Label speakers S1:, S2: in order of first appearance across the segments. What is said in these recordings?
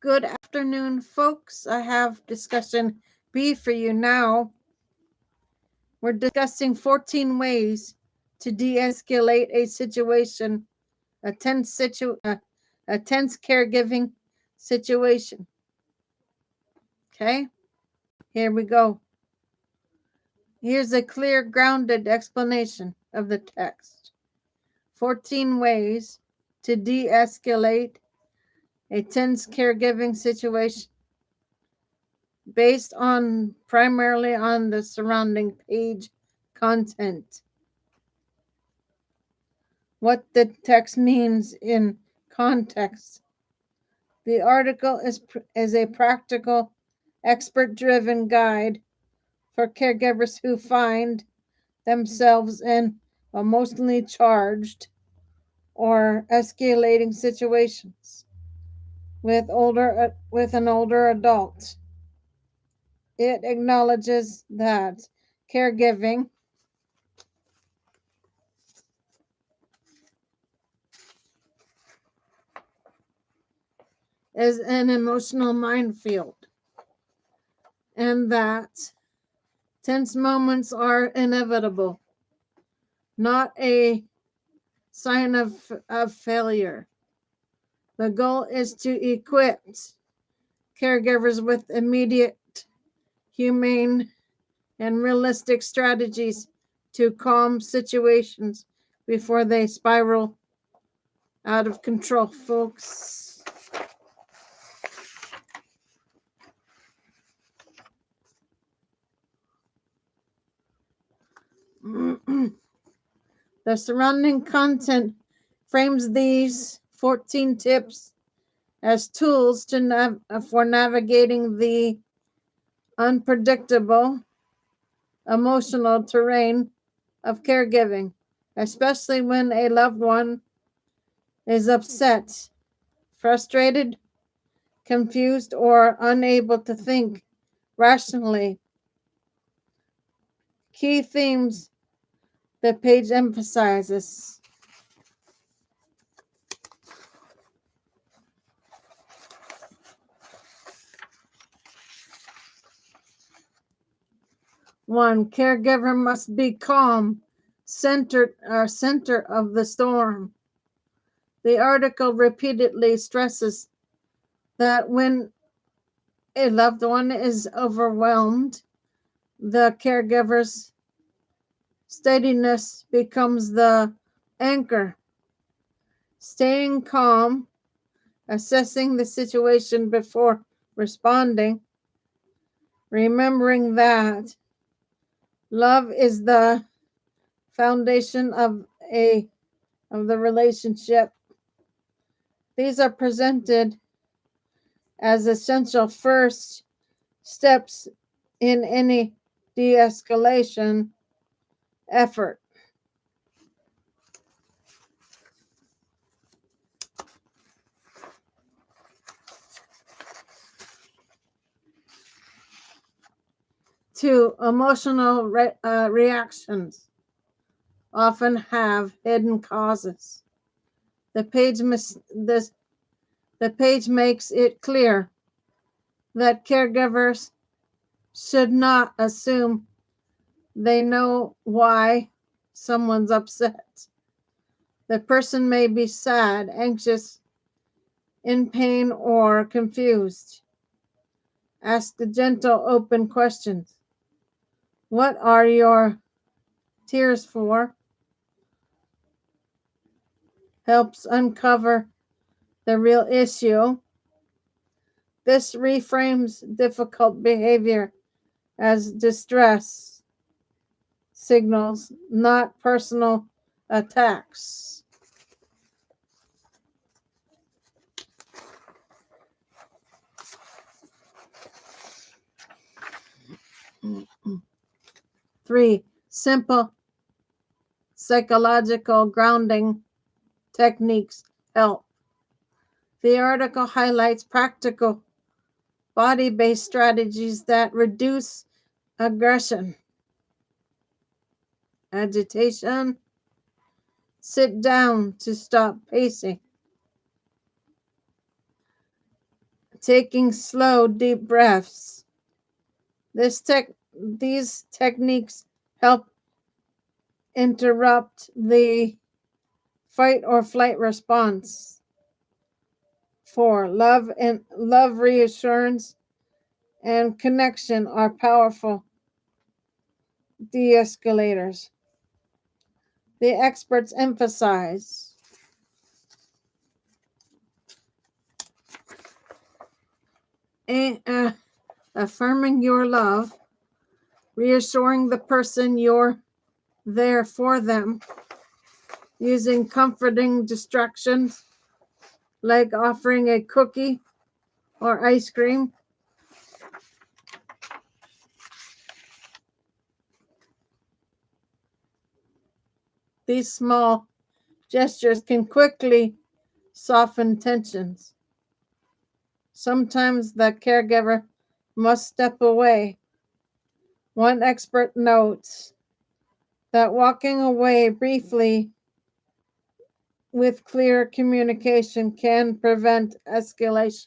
S1: Good afternoon, folks. I have discussion B for you now. We're discussing 14 ways to de-escalate a situation, a tense caregiving situation. Okay, here we go. Here's a clear, grounded explanation of the text. 14 ways to de-escalate a tense caregiving situation, based on primarily on the surrounding page content. What the text means in context. The article is a practical, expert-driven guide for caregivers who find themselves in emotionally charged or escalating situations with an older adult. It acknowledges that caregiving is an emotional minefield, and that tense moments are inevitable, not a sign of failure. The goal is to equip caregivers with immediate, humane, and realistic strategies to calm situations before they spiral out of control, folks. The surrounding content frames these 14 tips as tools for navigating the unpredictable emotional terrain of caregiving, especially when a loved one is upset, frustrated, confused, or unable to think rationally. Key themes the page emphasizes. One, caregiver must be calm, center of the storm. The article repeatedly stresses that when a loved one is overwhelmed, the caregiver's steadiness becomes the anchor. Staying calm, assessing the situation before responding, remembering that love is the foundation of the relationship. These are presented as essential first steps in any de-escalation effort. Two, emotional reactions often have hidden causes. The page makes it clear that caregivers should not assume they know why someone's upset. The person may be sad, anxious, in pain, or confused. Ask the gentle, open questions. What are your tears for? Helps uncover the real issue. This reframes difficult behavior as distress signals, not personal attacks. Three, simple psychological grounding techniques help. The article highlights practical body-based strategies that reduce aggression, agitation, sit down to stop pacing, taking slow, deep breaths. These techniques help interrupt the fight or flight response. 4. Love, reassurance, and connection are powerful de-escalators. The experts emphasize affirming your love, reassuring the person you're there for them, using comforting distractions like offering a cookie or ice cream. These small gestures can quickly soften tensions. Sometimes the caregiver must step away. One expert notes that walking away briefly with clear communication can prevent escalation.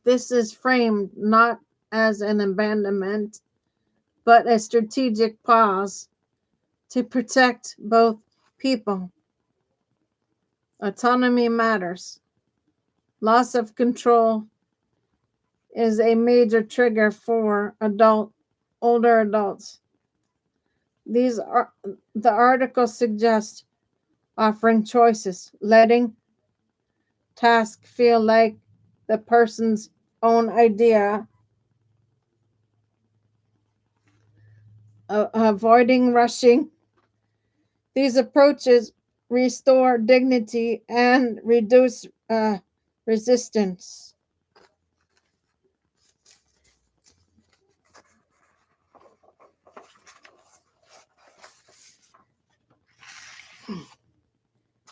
S1: This is framed not as an abandonment, but a strategic pause to protect both people. Autonomy matters. Loss of control is a major trigger for older adults. The article suggests offering choices, letting tasks feel like the person's own idea, avoiding rushing. These approaches restore dignity and reduce resistance.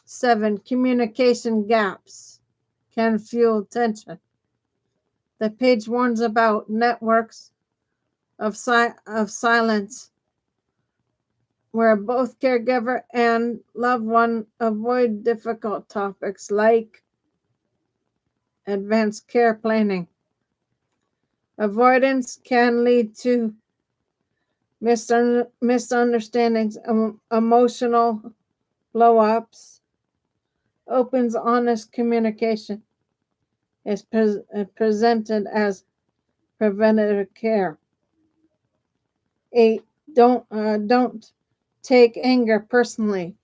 S1: Seven, communication gaps can fuel tension. The page warns about networks of silence where both caregiver and loved one avoid difficult topics like advanced care planning. Avoidance can lead to misunderstandings, emotional blow-ups. Opens honest communication is presented as preventative care. 8. Don't take anger personally.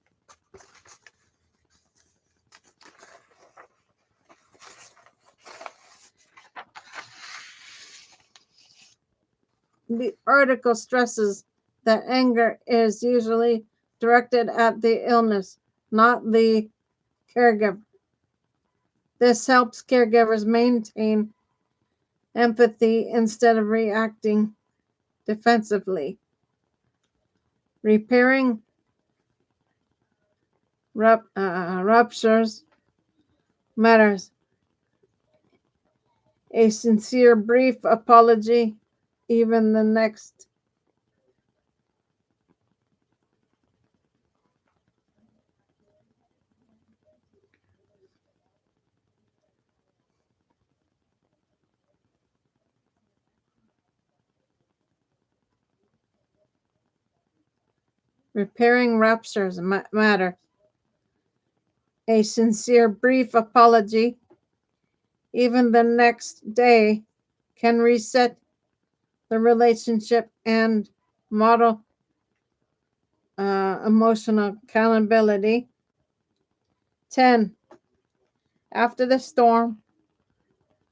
S1: The article stresses that anger is usually directed at the illness, not the caregiver. This helps caregivers maintain empathy instead of reacting defensively. Repairing ruptures matters. A sincere, brief apology, even the next. Repairing ruptures matter. A sincere, brief apology, even the next day, can reset the relationship and model emotional accountability. 10. After the storm,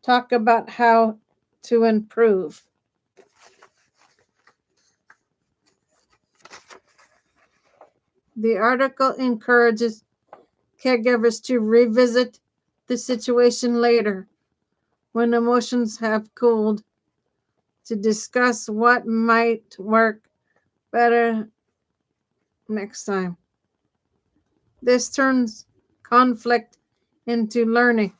S1: talk about how to improve. The article encourages caregivers to revisit the situation later when emotions have cooled to discuss what might work better next time. This turns conflict into learning.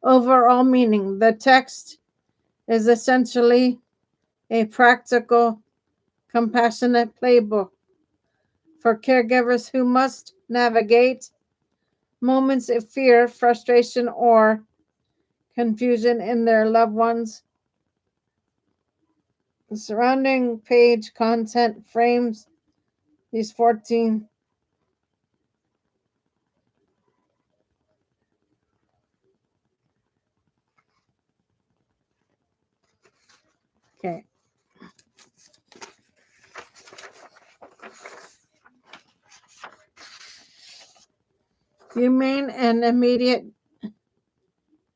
S1: overall meaning. The text is essentially a practical, compassionate playbook for caregivers who must navigate moments of fear, frustration, or confusion in their loved ones. The surrounding page content frames these 14 okay. Humane and immediate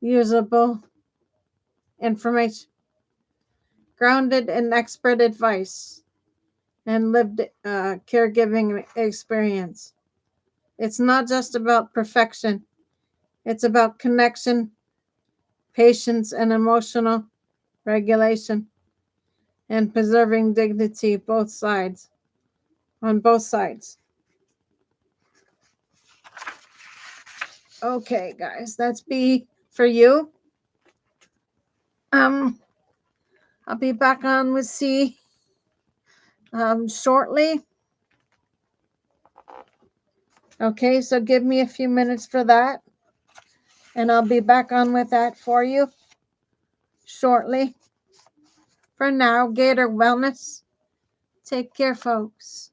S1: usable information, grounded in expert advice and lived caregiving experience. It's not just about perfection, it's about connection, patience, and emotional regulation, and preserving dignity on both sides. Okay, guys, that's B for you. I'll be back on with C shortly. Okay, so give me a few minutes for that, and I'll be back on with that for you shortly. For now, Gator Wellness. Take care, folks.